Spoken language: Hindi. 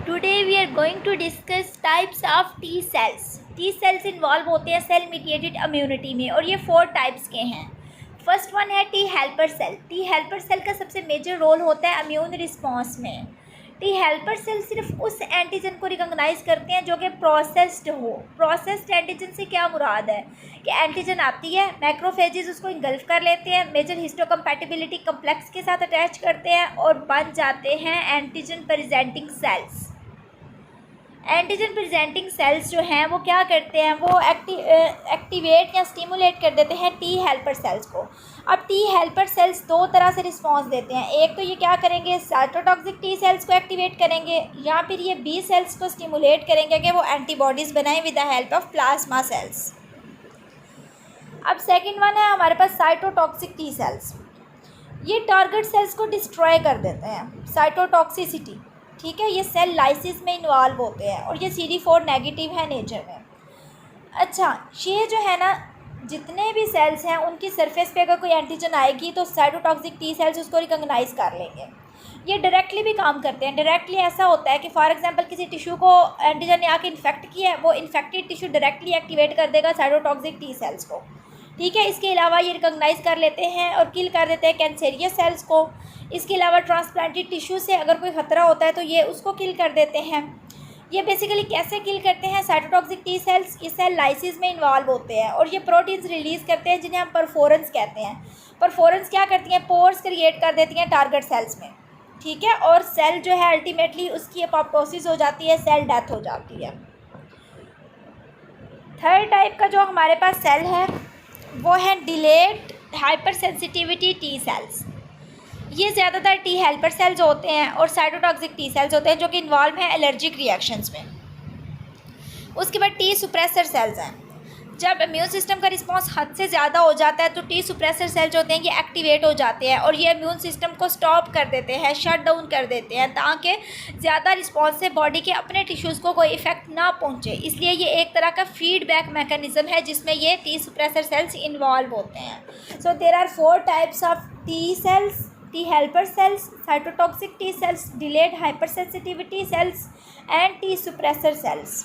Today we are going to discuss types of T cells. T cells involve होते हैं सेल मीडिएटेड इम्यूनिटी में और ये 4 टाइप्स के हैं. फर्स्ट वन है T helper cell. T helper cell का सबसे मेजर रोल होता है इम्यून रिस्पॉन्स में. टी हेल्पर सेल सिर्फ उस एंटीजन को रिकॉग्नाइज करते हैं जो कि प्रोसेस्ड हो. प्रोसेस्ड एंटीजन से क्या मुराद है कि एंटीजन आती है, मैक्रोफेजेस उसको इंगल्फ कर लेते हैं, मेजर हिस्टोकम्पैटिबिलिटी कम्प्लेक्स के साथ अटैच करते हैं और बन जाते हैं antigen presenting sales. Antigen presenting sales जो हैं वो क्या करते हैं, वो एक्टिवेट या स्टिमुलेट कर देते हैं टी हेल्पर सेल्स को. अब टी हेल्पर सेल्स दो तरह से रिस्पांस देते हैं. एक तो ये क्या करेंगे, साइटोटॉक्सिक टी सेल्स को एक्टिवेट करेंगे या फिर ये बी सेल्स को स्टिमुलेट करेंगे कि वो एंटीबॉडीज़ बनाएं with the help of plasma cells. अब सेकेंड वन है हमारे पास साइटोटॉक्सिक टी सेल्स. ये टारगेट सेल्स को डिस्ट्रॉय कर देते हैं. साइटोटॉक्सिसिटी, ठीक है, ये सेल लाइसिस में इन्वॉल्व होते हैं और ये CD4 नेगेटिव है नेचर में. अच्छा, ये जो है ना, जितने भी सेल्स हैं उनकी सरफेस पे अगर कोई एंटीजन आएगी तो साइटोटॉक्सिक टी सेल्स उसको रिकॉग्नाइज कर लेंगे. ये डायरेक्टली भी काम करते हैं. डायरेक्टली ऐसा होता है कि फॉर एग्जांपल किसी टिश्यू को एंटीजन ने आके इन्फेक्ट किया है, वो इन्फेक्टेड टिश्यू डायरेक्टली एक्टिवेट कर देगा साइटोटॉक्सिक टी सेल्स को. ठीक है, इसके अलावा ये रिकॉग्नाइज कर लेते हैं और किल कर देते हैं कैंसेरियस सेल्स को. इसके अलावा ट्रांसप्लांटेड टिश्यू से अगर कोई ख़तरा होता है तो ये उसको किल कर देते हैं. ये बेसिकली कैसे किल करते हैं साइटोटॉक्सिक टी सेल्स, ये सेल लाइसिस में इन्वॉल्व होते हैं और ये प्रोटीन्स रिलीज़ करते हैं जिन्हें हम परफोरेंस कहते हैं. परफोरेंस क्या करती हैं, पोर्स क्रिएट कर देती हैं टारगेट सेल्स में. ठीक है, और सेल जो है अल्टीमेटली उसकी अपोप्टोसिस हो जाती है, सेल डेथ हो जाती है. थर्ड टाइप का जो हमारे पास सेल है वो है delayed hyper sensitivity T cells. ये ज़्यादातर टी हेल्पर सेल्स होते हैं और साइटोटॉक्सिक टी सेल्स होते हैं जो कि इन्वॉल्व हैं एलर्जिक रिएक्शंस में. उसके बाद टी सुप्रेसर सेल्स हैं. जब इम्यून सिस्टम का रिस्पांस हद से ज़्यादा हो जाता है तो टी सुप्रेसर सेल्स होते हैं ये एक्टिवेट हो जाते हैं और ये इम्यून सिस्टम को स्टॉप कर देते हैं, शट डाउन कर देते हैं ताकि ज़्यादा रिस्पांस से बॉडी के अपने टिश्यूज़ को कोई इफेक्ट ना पहुंचे. इसलिए ये एक तरह का फीडबैक मैकेनिज़्म है जिसमें ये टी सुप्रेसर सेल्स इन्वॉल्व होते हैं. So there are 4 types of T cells: T helper cells, cytotoxic T cells, delayed hypersensitivity cells and T suppressor cells.